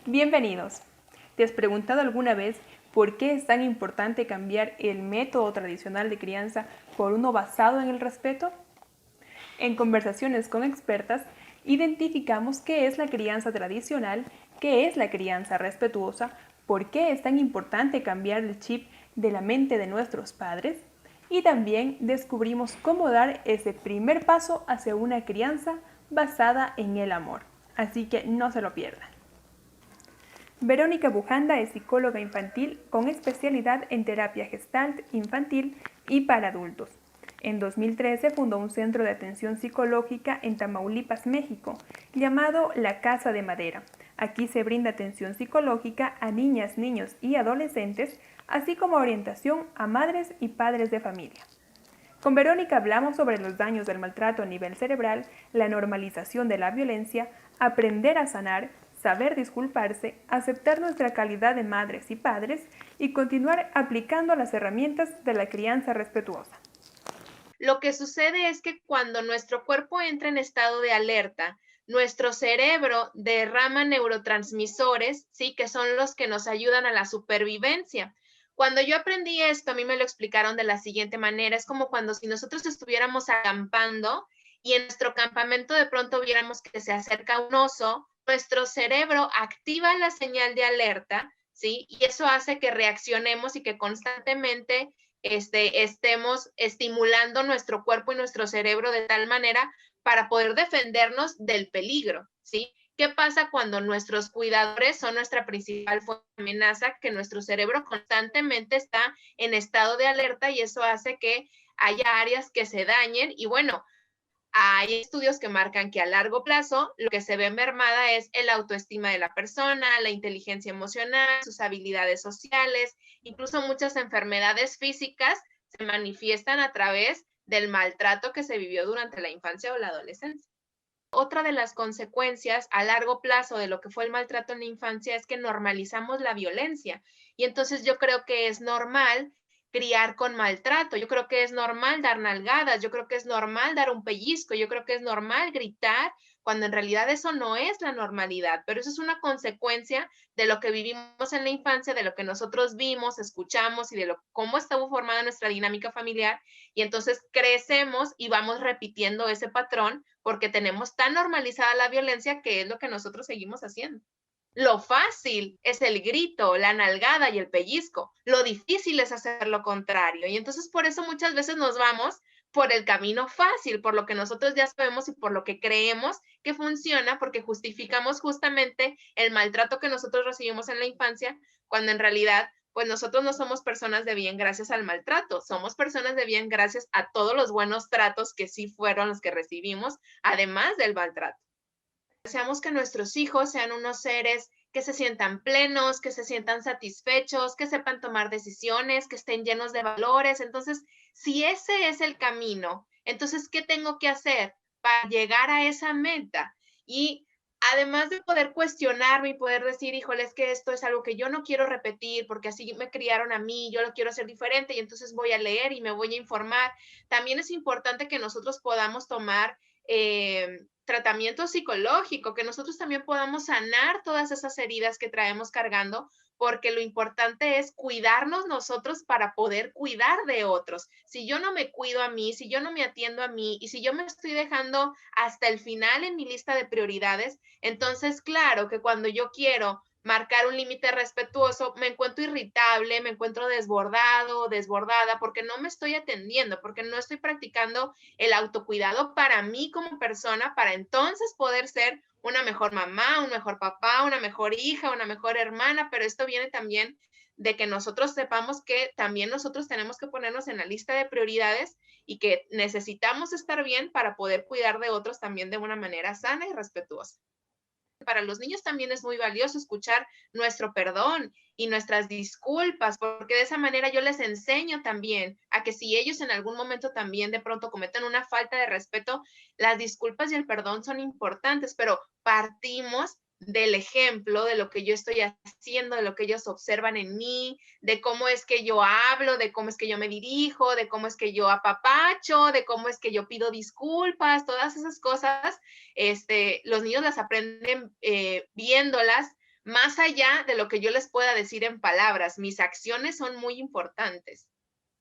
Bienvenidos. ¿Te has preguntado alguna vez por qué es tan importante cambiar el método tradicional de crianza por uno basado en el respeto? En conversaciones con expertas, identificamos qué es la crianza tradicional, qué es la crianza respetuosa, por qué es tan importante cambiar el chip de la mente de nuestros padres y también descubrimos cómo dar ese primer paso hacia una crianza basada en el amor. Así que no se lo pierdan. Verónica Bujanda es psicóloga infantil con especialidad en terapia gestalt infantil y para adultos. En 2013 fundó un centro de atención psicológica en Tamaulipas, México, llamado La Casa de Madera. Aquí se brinda atención psicológica a niñas, niños y adolescentes, así como orientación a madres y padres de familia. Con Verónica hablamos sobre los daños del maltrato a nivel cerebral, la normalización de la violencia, aprender a sanar, saber disculparse, aceptar nuestra calidad de madres y padres y continuar aplicando las herramientas de la crianza respetuosa. Lo que sucede es que cuando nuestro cuerpo entra en estado de alerta, nuestro cerebro derrama neurotransmisores, ¿sí? Que son los que nos ayudan a la supervivencia. Cuando yo aprendí esto, a mí me lo explicaron de la siguiente manera, es como cuando si nosotros estuviéramos acampando y en nuestro campamento de pronto viéramos que se acerca un oso, nuestro cerebro activa la señal de alerta, ¿sí? Y eso hace que reaccionemos y que constantemente estemos estimulando nuestro cuerpo y nuestro cerebro de tal manera para poder defendernos del peligro, ¿sí? ¿Qué pasa cuando nuestros cuidadores son nuestra principal amenaza? Que nuestro cerebro constantemente está en estado de alerta y eso hace que haya áreas que se dañen y bueno, hay estudios que marcan que a largo plazo lo que se ve mermada es el autoestima de la persona, la inteligencia emocional, sus habilidades sociales, incluso muchas enfermedades físicas se manifiestan a través del maltrato que se vivió durante la infancia o la adolescencia. Otra de las consecuencias a largo plazo de lo que fue el maltrato en la infancia es que normalizamos la violencia. Y entonces yo creo que es normal criar con maltrato, yo creo que es normal dar nalgadas, yo creo que es normal dar un pellizco, yo creo que es normal gritar, cuando en realidad eso no es la normalidad, pero eso es una consecuencia de lo que vivimos en la infancia, de lo que nosotros vimos, escuchamos y de cómo estuvo formada nuestra dinámica familiar. Y entonces crecemos y vamos repitiendo ese patrón porque tenemos tan normalizada la violencia que es lo que nosotros seguimos haciendo. Lo fácil es el grito, la nalgada y el pellizco. Lo difícil es hacer lo contrario. Y entonces por eso muchas veces nos vamos por el camino fácil, por lo que nosotros ya sabemos y por lo que creemos que funciona, porque justificamos justamente el maltrato que nosotros recibimos en la infancia, cuando en realidad, pues nosotros no somos personas de bien gracias al maltrato, somos personas de bien gracias a todos los buenos tratos que sí fueron los que recibimos, además del maltrato. Deseamos que nuestros hijos sean unos seres que se sientan plenos, que se sientan satisfechos, que sepan tomar decisiones, que estén llenos de valores. Entonces, si ese es el camino, entonces, ¿qué tengo que hacer para llegar a esa meta? Y además de poder cuestionarme y poder decir, híjole, es que esto es algo que yo no quiero repetir porque así me criaron a mí, yo lo quiero hacer diferente y entonces voy a leer y me voy a informar. También es importante que nosotros podamos tomar tratamiento psicológico, que nosotros también podamos sanar todas esas heridas que traemos cargando, porque lo importante es cuidarnos nosotros para poder cuidar de otros. Si yo no me cuido a mí, si yo no me atiendo a mí y si yo me estoy dejando hasta el final en mi lista de prioridades, entonces claro que cuando yo quiero marcar un límite respetuoso, me encuentro irritable, me encuentro desbordado, desbordada, porque no me estoy atendiendo, porque no estoy practicando el autocuidado para mí como persona, para entonces poder ser una mejor mamá, un mejor papá, una mejor hija, una mejor hermana, pero esto viene también de que nosotros sepamos que también nosotros tenemos que ponernos en la lista de prioridades y que necesitamos estar bien para poder cuidar de otros también de una manera sana y respetuosa. Para los niños también es muy valioso escuchar nuestro perdón y nuestras disculpas, porque de esa manera yo les enseño también a que si ellos en algún momento también de pronto cometen una falta de respeto, las disculpas y el perdón son importantes, pero partimos del ejemplo, de lo que yo estoy haciendo, de lo que ellos observan en mí, de cómo es que yo hablo, de cómo es que yo me dirijo, de cómo es que yo apapacho, de cómo es que yo pido disculpas, todas esas cosas los niños las aprenden viéndolas, más allá de lo que yo les pueda decir en palabras. Mis acciones son muy importantes.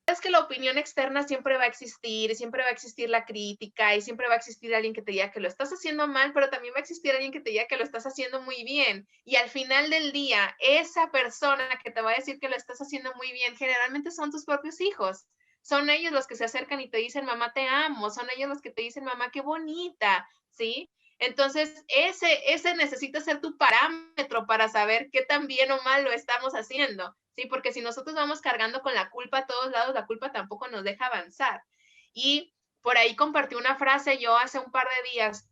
Es que la opinión externa siempre va a existir, y siempre va a existir la crítica, y siempre va a existir alguien que te diga que lo estás haciendo mal, pero también va a existir alguien que te diga que lo estás haciendo muy bien. Y al final del día, esa persona que te va a decir que lo estás haciendo muy bien, generalmente son tus propios hijos. Son ellos los que se acercan y te dicen, mamá, te amo. Son ellos los que te dicen, mamá, qué bonita, ¿sí? Entonces, ese necesita ser tu parámetro para saber qué tan bien o mal lo estamos haciendo, ¿sí? Porque si nosotros vamos cargando con la culpa a todos lados, la culpa tampoco nos deja avanzar. Y por ahí compartí una frase yo hace un par de días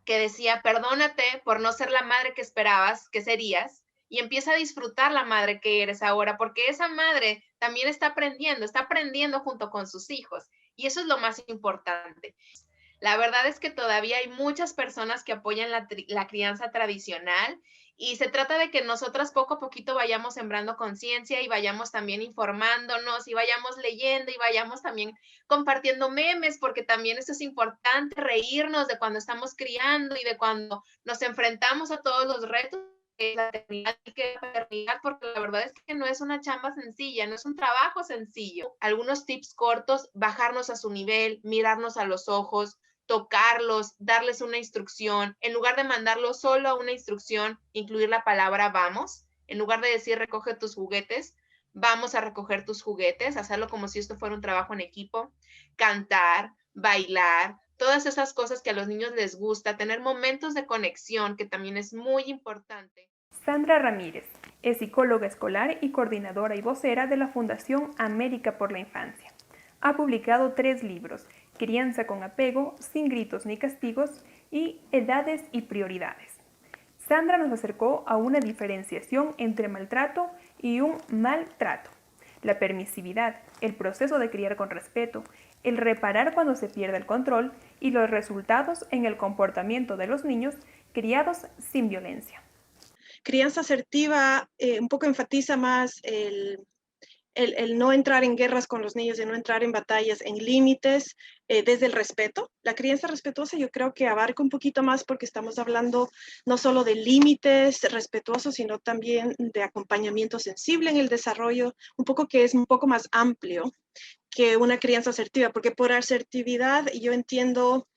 que decía, perdónate por no ser la madre que esperabas que serías y empieza a disfrutar la madre que eres ahora, porque esa madre también está aprendiendo junto con sus hijos. Y eso es lo más importante. La verdad es que todavía hay muchas personas que apoyan la crianza tradicional y se trata de que nosotras poco a poquito vayamos sembrando conciencia y vayamos también informándonos y vayamos leyendo y vayamos también compartiendo memes, porque también eso es importante, reírnos de cuando estamos criando y de cuando nos enfrentamos a todos los retos que la maternidad y que la paternidad, porque la verdad es que no es una chamba sencilla, no es un trabajo sencillo. Algunos tips cortos, bajarnos a su nivel, mirarnos a los ojos, tocarlos, darles una instrucción, en lugar de mandarlos solo a una instrucción, incluir la palabra vamos, en lugar de decir recoge tus juguetes, vamos a recoger tus juguetes, hacerlo como si esto fuera un trabajo en equipo, cantar, bailar, todas esas cosas que a los niños les gusta, tener momentos de conexión, que también es muy importante. Sandra Ramírez es psicóloga escolar y coordinadora y vocera de la Fundación América por la Infancia. Ha publicado 3 libros, Crianza con apego, Sin gritos ni castigos y Edades y prioridades. Sandra nos acercó a una diferenciación entre maltrato y un maltrato. La permisividad, el proceso de criar con respeto, el reparar cuando se pierde el control y los resultados en el comportamiento de los niños criados sin violencia. Crianza asertiva un poco enfatiza más el no entrar en guerras con los niños, de no entrar en batallas, en límites, desde el respeto. La crianza respetuosa yo creo que abarca un poquito más porque estamos hablando no solo de límites respetuosos, sino también de acompañamiento sensible en el desarrollo, un poco que es un poco más amplio que una crianza asertiva, porque por asertividad yo entiendo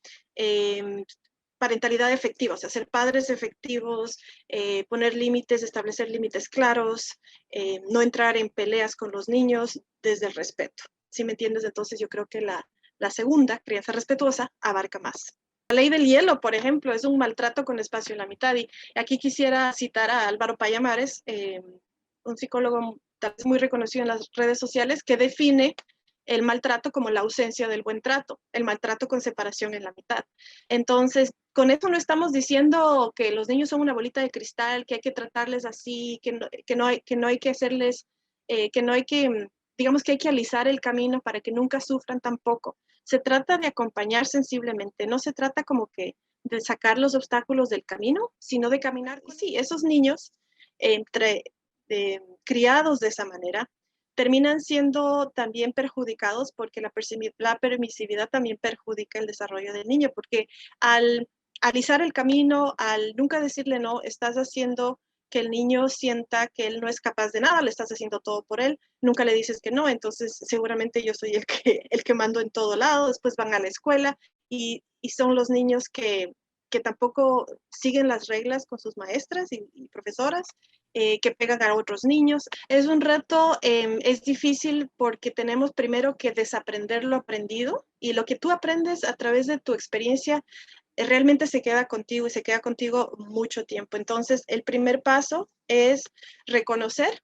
parentalidad efectiva, o sea, ser padres efectivos, poner límites, establecer límites claros, no entrar en peleas con los niños desde el respeto. ¿Sí me entiendes? Entonces yo creo que la segunda, crianza respetuosa, abarca más. La ley del hielo, por ejemplo, es un maltrato con espacio en la mitad. Y aquí quisiera citar a Álvaro Payamares, un psicólogo tal vez muy reconocido en las redes sociales, que define el maltrato como la ausencia del buen trato, el maltrato con separación en la mitad. Entonces, con eso no estamos diciendo que los niños son una bolita de cristal, que hay que tratarles así, que no hay que hacerles, que no hay que, digamos que hay que alisar el camino para que nunca sufran tampoco. Se trata de acompañar sensiblemente, no se trata como que de sacar los obstáculos del camino, sino de caminar. Y sí, esos niños, entre criados de esa manera, terminan siendo también perjudicados porque la permisividad también perjudica el desarrollo del niño, porque al alisar el camino, al nunca decirle no, estás haciendo que el niño sienta que él no es capaz de nada, le estás haciendo todo por él, nunca le dices que no, entonces seguramente yo soy el que mando en todo lado, después van a la escuela y son los niños que tampoco siguen las reglas con sus maestras y profesoras, que pegan a otros niños. Es un reto, es difícil porque tenemos primero que desaprender lo aprendido y lo que tú aprendes a través de tu experiencia realmente se queda contigo y se queda contigo mucho tiempo. Entonces, el primer paso es reconocer,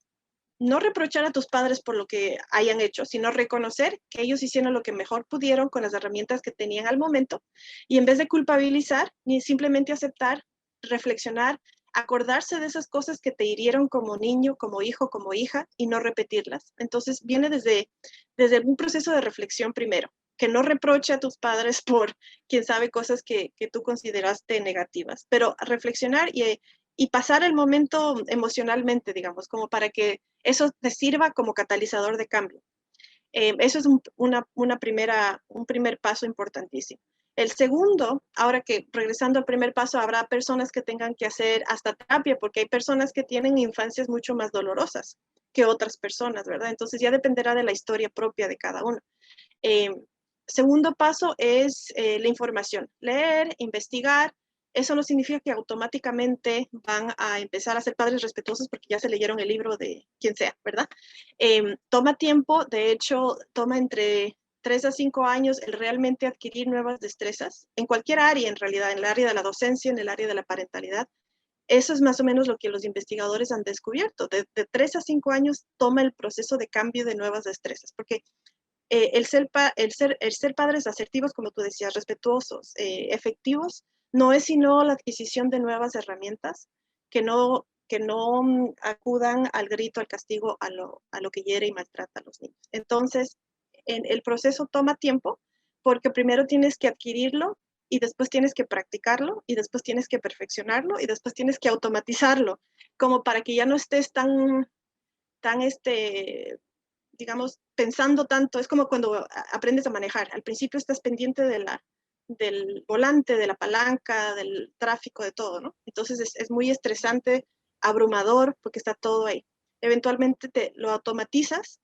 no reprochar a tus padres por lo que hayan hecho, sino reconocer que ellos hicieron lo que mejor pudieron con las herramientas que tenían al momento y en vez de culpabilizar, ni simplemente aceptar, reflexionar, acordarse de esas cosas que te hirieron como niño, como hijo, como hija y no repetirlas. Entonces viene desde un proceso de reflexión primero, que no reproche a tus padres por quién sabe cosas que tú consideraste negativas, pero reflexionar y pasar el momento emocionalmente, digamos, como para que eso te sirva como catalizador de cambio. Eso es un primer paso importantísimo. El segundo, ahora que regresando al primer paso, habrá personas que tengan que hacer hasta terapia, porque hay personas que tienen infancias mucho más dolorosas que otras personas, ¿verdad? Entonces ya dependerá de la historia propia de cada uno. Segundo paso es la información, leer, investigar. Eso no significa que automáticamente van a empezar a ser padres respetuosos porque ya se leyeron el libro de quien sea, ¿verdad? Toma tiempo, de hecho, toma entre 3 a 5 años el realmente adquirir nuevas destrezas, en cualquier área en realidad, en el área de la docencia, en el área de la parentalidad. Eso es más o menos lo que los investigadores han descubierto. De 3 a 5 años toma el proceso de cambio de nuevas destrezas, porque el ser padres asertivos, como tú decías, respetuosos, efectivos, no es sino la adquisición de nuevas herramientas que no acudan al grito, al castigo, a lo que hiere y maltrata a los niños. Entonces, el proceso toma tiempo porque primero tienes que adquirirlo y después tienes que practicarlo y después tienes que perfeccionarlo y después tienes que automatizarlo, como para que ya no estés tan digamos, pensando tanto, es como cuando aprendes a manejar. Al principio estás pendiente del volante, de la palanca, del tráfico, de todo, ¿no? Entonces es muy estresante, abrumador, porque está todo ahí. Eventualmente te lo automatizas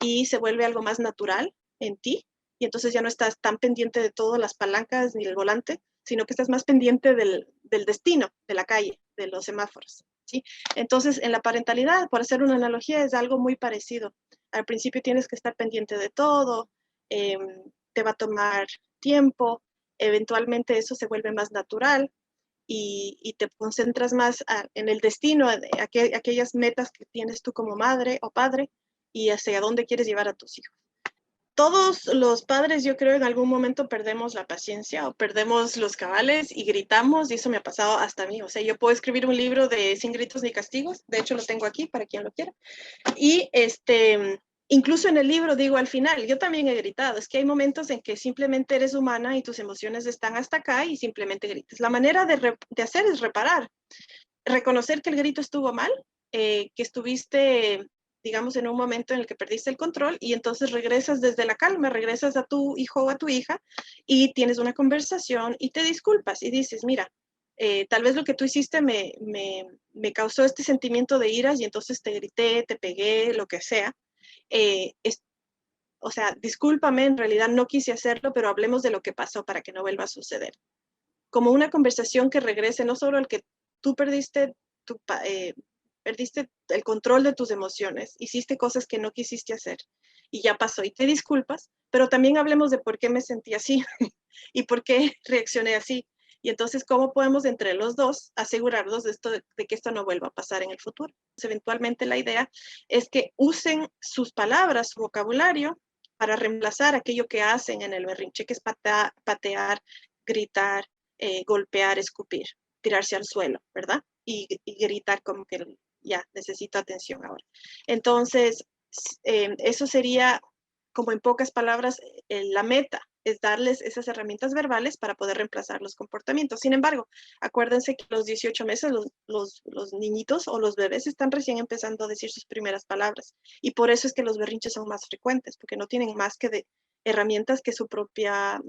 y se vuelve algo más natural en ti, y entonces ya no estás tan pendiente de todas las palancas ni el volante, sino que estás más pendiente del destino, de la calle, de los semáforos, ¿sí? Entonces, en la parentalidad, por hacer una analogía, es algo muy parecido. Al principio tienes que estar pendiente de todo, te va a tomar tiempo, eventualmente eso se vuelve más natural y te concentras más en el destino, aquellas metas que tienes tú como madre o padre y hacia dónde quieres llevar a tus hijos. Todos los padres, yo creo, en algún momento perdemos la paciencia o perdemos los cabales y gritamos, y eso me ha pasado hasta a mí. O sea, yo puedo escribir un libro de Sin gritos ni castigos, de hecho lo tengo aquí para quien lo quiera. Y incluso en el libro digo al final, yo también he gritado, es que hay momentos en que simplemente eres humana y tus emociones están hasta acá y simplemente gritas. La manera de hacer es reparar, reconocer que el grito estuvo mal, que estuviste, digamos, en un momento en el que perdiste el control y entonces regresas desde la calma, regresas a tu hijo o a tu hija y tienes una conversación y te disculpas y dices, mira, tal vez lo que tú hiciste me causó este sentimiento de iras y entonces te grité, te pegué, lo que sea. O sea, discúlpame, en realidad no quise hacerlo, pero hablemos de lo que pasó para que no vuelva a suceder. Como una conversación que regrese no solo al que tú perdiste el control de tus emociones, hiciste cosas que no quisiste hacer y ya pasó y te disculpas, pero también hablemos de por qué me sentí así y por qué reaccioné así. Y entonces, ¿cómo podemos entre los dos asegurarnos de que esto no vuelva a pasar en el futuro? Entonces, eventualmente la idea es que usen sus palabras, su vocabulario, para reemplazar aquello que hacen en el berrinche, que es patear, gritar, golpear, escupir, tirarse al suelo, ¿verdad? Y gritar como que ya necesito atención ahora. Entonces, eso sería, como en pocas palabras, la meta es darles esas herramientas verbales para poder reemplazar los comportamientos. Sin embargo, acuérdense que a los 18 meses los niñitos o los bebés están recién empezando a decir sus primeras palabras. Y por eso es que los berrinches son más frecuentes, porque no tienen más que de herramientas que su propio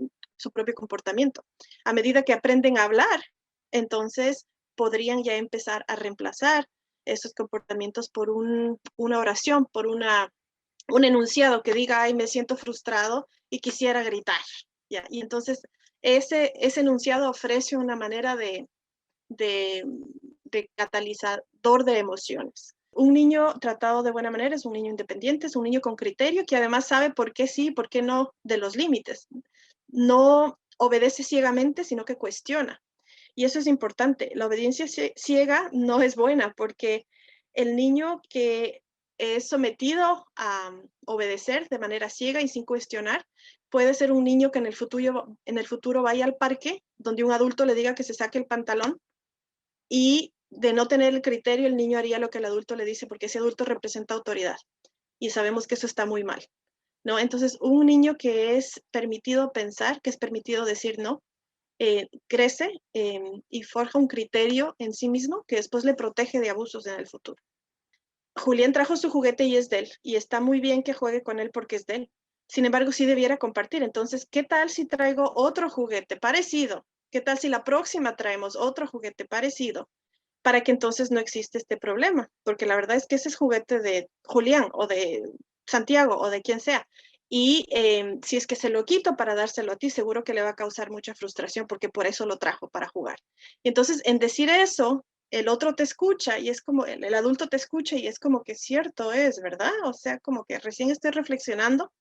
comportamiento. A medida que aprenden a hablar, entonces podrían ya empezar a reemplazar esos comportamientos por una oración, por un enunciado que diga, ay, me siento frustrado y quisiera gritar. ¿Ya? Y entonces ese enunciado ofrece una manera de catalizador de emociones. Un niño tratado de buena manera es un niño independiente, es un niño con criterio que además sabe por qué sí, por qué no de los límites. No obedece ciegamente, sino que cuestiona. Y eso es importante. La obediencia ciega no es buena porque el niño que es sometido a obedecer de manera ciega y sin cuestionar, puede ser un niño que en el futuro vaya al parque donde un adulto le diga que se saque el pantalón y de no tener el criterio, el niño haría lo que el adulto le dice porque ese adulto representa autoridad y sabemos que eso está muy mal, ¿no? Entonces, un niño que es permitido pensar, que es permitido decir no, crece y forja un criterio en sí mismo que después le protege de abusos en el futuro. Julián trajo su juguete y es de él, y está muy bien que juegue con él porque es de él, Sin embargo, sí debiera compartir. Entonces, ¿qué tal si traigo otro juguete parecido? ¿Qué tal si la próxima traemos otro juguete parecido? Para que entonces no existe este problema, porque la verdad es que ese es juguete de Julián o de Santiago o de quien sea. Y si es que se lo quito para dárselo a ti, seguro que le va a causar mucha frustración porque por eso lo trajo para jugar. Y entonces, en decir eso, el otro te escucha y es como, el adulto te escucha y es como que cierto es, ¿verdad? O sea, como que recién estoy reflexionando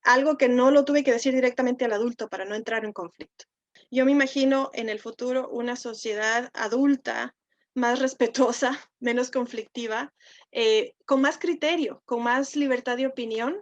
algo que no lo tuve que decir directamente al adulto para no entrar en conflicto. Yo me imagino en el futuro una sociedad adulta más respetuosa, menos conflictiva, con más criterio, con más libertad de opinión,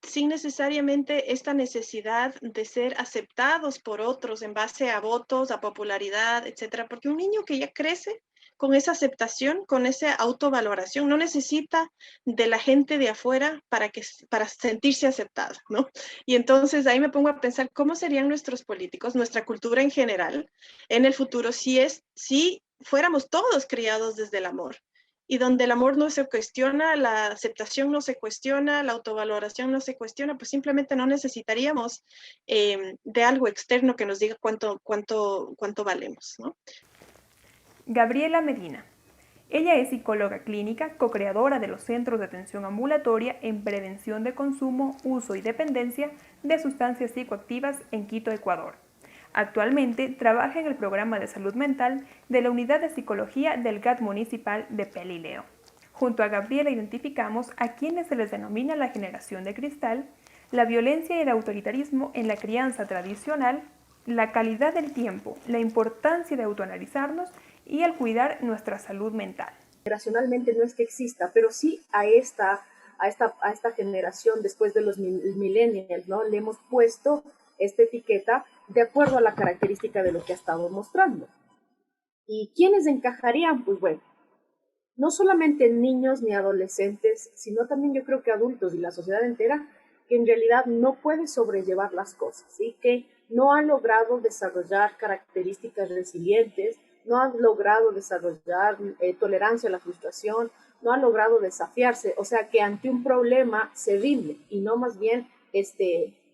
sin necesariamente esta necesidad de ser aceptados por otros en base a votos, a popularidad, etcétera. Porque un niño que ya crece con esa aceptación, con esa autovaloración, no necesita de la gente de afuera para sentirse aceptado, ¿no? Y entonces ahí me pongo a pensar cómo serían nuestros políticos, nuestra cultura en general, en el futuro, si fuéramos todos criados desde el amor y donde el amor no se cuestiona, la aceptación no se cuestiona, la autovaloración no se cuestiona, pues simplemente no necesitaríamos de algo externo que nos diga cuánto valemos, ¿no? Gabriela Medina. Ella es psicóloga clínica, co-creadora de los Centros de Atención Ambulatoria en Prevención de Consumo, Uso y Dependencia de Sustancias Psicoactivas en Quito, Ecuador. Actualmente trabaja en el programa de salud mental de la Unidad de Psicología del GAT Municipal de Pelileo. Junto a Gabriela identificamos a quienes se les denomina la generación de cristal, la violencia y el autoritarismo en la crianza tradicional, la calidad del tiempo, la importancia de autoanalizarnos y el cuidar nuestra salud mental. Generacionalmente no es que exista, pero sí a esta generación después de los millennials, ¿no? Le hemos puesto esta etiqueta de acuerdo a la característica de lo que ha estado mostrando. ¿Y quiénes encajarían? Pues bueno, no solamente niños ni adolescentes, sino también yo creo que adultos y la sociedad entera, que en realidad no puede sobrellevar las cosas, ¿sí? Que no ha logrado desarrollar características resilientes, no ha logrado desarrollar tolerancia a la frustración, no ha logrado desafiarse, o sea que ante un problema se rinde y no más bien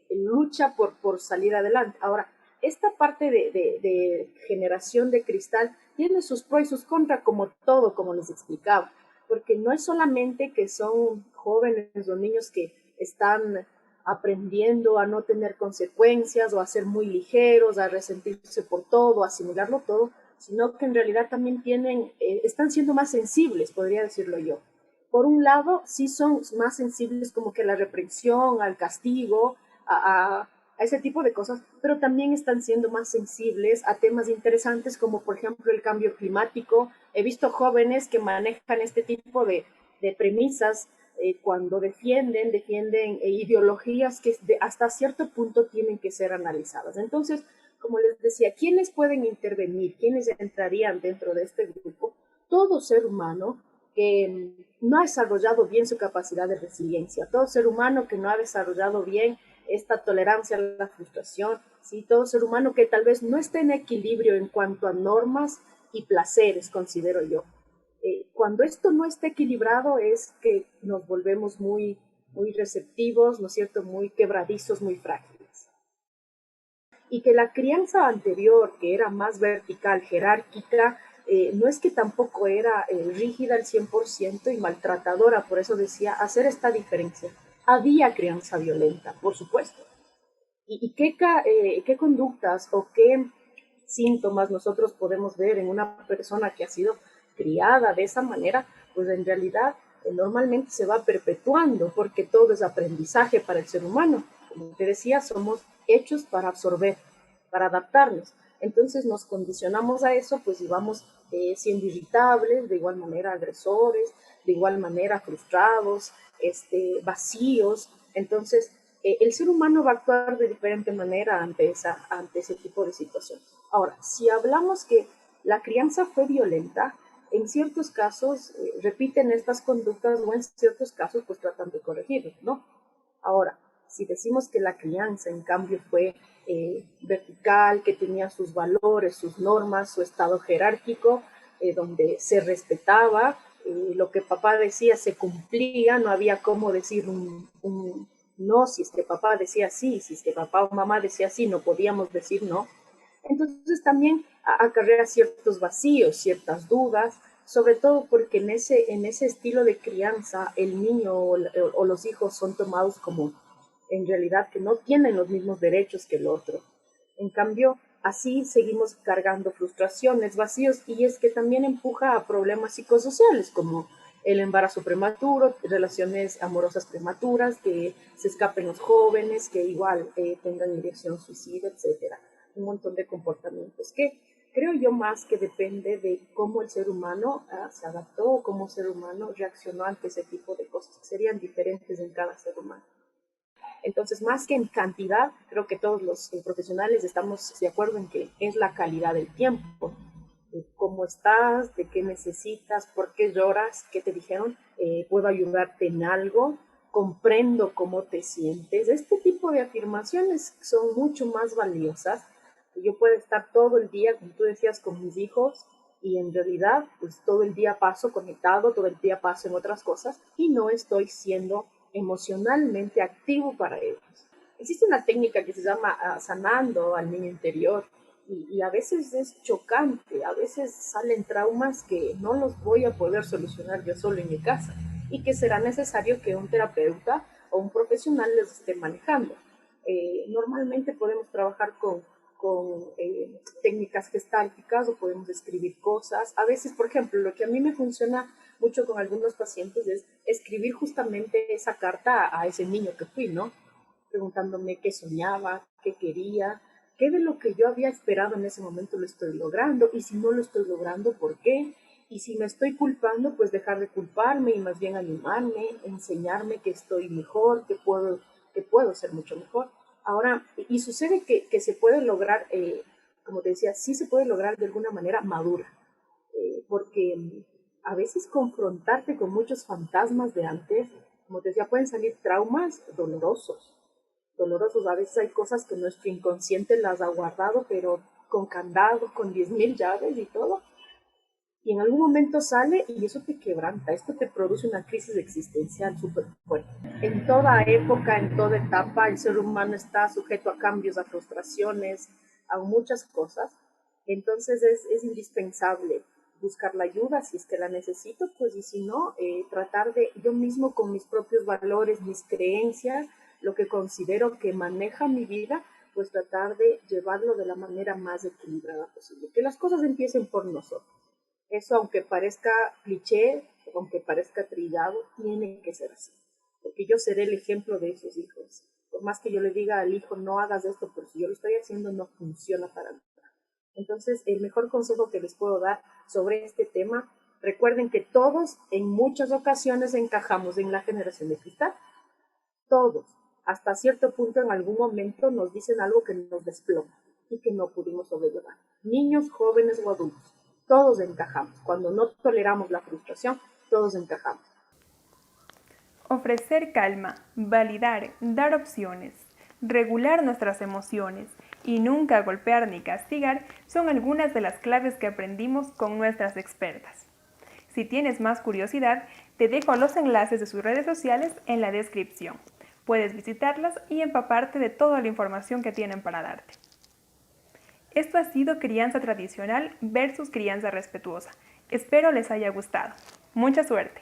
lucha por salir adelante. Ahora, esta parte de generación de cristal tiene sus pros y sus contras, como todo, como les explicaba, porque no es solamente que son jóvenes o niños que están aprendiendo a no tener consecuencias o a ser muy ligeros, a resentirse por todo, a asimilarlo todo, sino que en realidad también están siendo más sensibles, podría decirlo yo. Por un lado, sí son más sensibles como que a la represión, al castigo, a ese tipo de cosas, pero también están siendo más sensibles a temas interesantes como por ejemplo el cambio climático. He visto jóvenes que manejan este tipo de premisas cuando defienden ideologías que hasta cierto punto tienen que ser analizadas. Entonces, como les decía, ¿quiénes pueden intervenir? ¿Quiénes entrarían dentro de este grupo? Todo ser humano que no ha desarrollado bien su capacidad de resiliencia, todo ser humano que no ha desarrollado bien esta tolerancia a la frustración, ¿sí? Todo ser humano que tal vez no esté en equilibrio en cuanto a normas y placeres, considero yo. Cuando esto no está equilibrado es que nos volvemos muy receptivos, ¿no es cierto?, muy quebradizos, muy frágiles. Y que la crianza anterior, que era más vertical, jerárquica, no es que tampoco era rígida al 100% y maltratadora, por eso decía, hacer esta diferencia. Había crianza violenta, por supuesto. ¿Y qué conductas o qué síntomas nosotros podemos ver en una persona que ha sido criada de esa manera? Pues en realidad normalmente se va perpetuando porque todo es aprendizaje para el ser humano. Como te decía, somos hechos para absorber, para adaptarnos. Entonces nos condicionamos a eso, pues y vamos siendo irritables, de igual manera agresores, de igual manera frustrados, vacíos. Entonces, el ser humano va a actuar de diferente manera ante ese tipo de situaciones. Ahora, si hablamos que la crianza fue violenta, en ciertos casos repiten estas conductas o en ciertos casos pues tratan de corregirlo, ¿no? Ahora, si decimos que la crianza en cambio fue vertical, que tenía sus valores, sus normas, su estado jerárquico, donde se respetaba, lo que papá decía se cumplía, no había cómo decir no, si es que papá decía sí, si es que papá o mamá decía sí, no podíamos decir no. Entonces también acarrea ciertos vacíos, ciertas dudas, sobre todo porque en ese estilo de crianza el niño o los hijos son tomados como en realidad que no tienen los mismos derechos que el otro. En cambio, así seguimos cargando frustraciones, vacíos, y es que también empuja a problemas psicosociales como el embarazo prematuro, relaciones amorosas prematuras, que se escapen los jóvenes, que igual tengan ideación suicida, etcétera. Un montón de comportamientos que creo yo más que depende de cómo el ser humano se adaptó, cómo el ser humano reaccionó ante ese tipo de cosas, que serían diferentes en cada ser humano. Entonces, más que en cantidad, creo que todos los profesionales estamos de acuerdo en que es la calidad del tiempo. ¿Cómo estás? ¿De qué necesitas? ¿Por qué lloras? ¿Qué te dijeron? ¿Puedo ayudarte en algo? ¿Comprendo cómo te sientes? Este tipo de afirmaciones son mucho más valiosas. Yo puedo estar todo el día, como tú decías, con mis hijos y en realidad pues todo el día paso conectado, todo el día paso en otras cosas y no estoy siendo emocionalmente activo para ellos. Existe una técnica que se llama sanando al niño interior y a veces es chocante, a veces salen traumas que no los voy a poder solucionar yo solo en mi casa y que será necesario que un terapeuta o un profesional les esté manejando. Normalmente podemos trabajar con técnicas gestálticas o podemos escribir cosas. A veces, por ejemplo, lo que a mí me funciona mucho con algunos pacientes es escribir justamente esa carta a ese niño que fui, ¿no? Preguntándome qué soñaba, qué quería, qué de lo que yo había esperado en ese momento lo estoy logrando y si no lo estoy logrando, ¿por qué? Y si me estoy culpando, pues dejar de culparme y más bien animarme, enseñarme que estoy mejor, que puedo ser mucho mejor. Ahora, y sucede que se puede lograr, como te decía, sí se puede lograr de alguna manera madura, porque a veces confrontarte con muchos fantasmas de antes, como te decía, pueden salir traumas dolorosos. A veces hay cosas que nuestro inconsciente las ha guardado, pero con candado, con 10.000 llaves y todo. Y en algún momento sale y eso te quebranta, esto te produce una crisis existencial súper fuerte. En toda época, en toda etapa, el ser humano está sujeto a cambios, a frustraciones, a muchas cosas. Entonces es indispensable buscar la ayuda si es que la necesito, pues y si no, tratar de yo mismo con mis propios valores, mis creencias, lo que considero que maneja mi vida, pues tratar de llevarlo de la manera más equilibrada posible. Que las cosas empiecen por nosotros. Eso, aunque parezca cliché, aunque parezca trillado, tiene que ser así. Porque yo seré el ejemplo de esos hijos. Por más que yo le diga al hijo, no hagas esto, pero si yo lo estoy haciendo, no funciona para mí. Entonces, el mejor consejo que les puedo dar sobre este tema, recuerden que todos en muchas ocasiones encajamos en la generación de cristal. Todos. Hasta cierto punto, en algún momento, nos dicen algo que nos desploma y que no pudimos sobrellevar. Niños, jóvenes o adultos. Todos encajamos. Cuando no toleramos la frustración, todos encajamos. Ofrecer calma, validar, dar opciones, regular nuestras emociones y nunca golpear ni castigar son algunas de las claves que aprendimos con nuestras expertas. Si tienes más curiosidad, te dejo los enlaces de sus redes sociales en la descripción. Puedes visitarlas y empaparte de toda la información que tienen para darte. Esto ha sido Crianza Tradicional versus Crianza Respetuosa. Espero les haya gustado. Mucha suerte.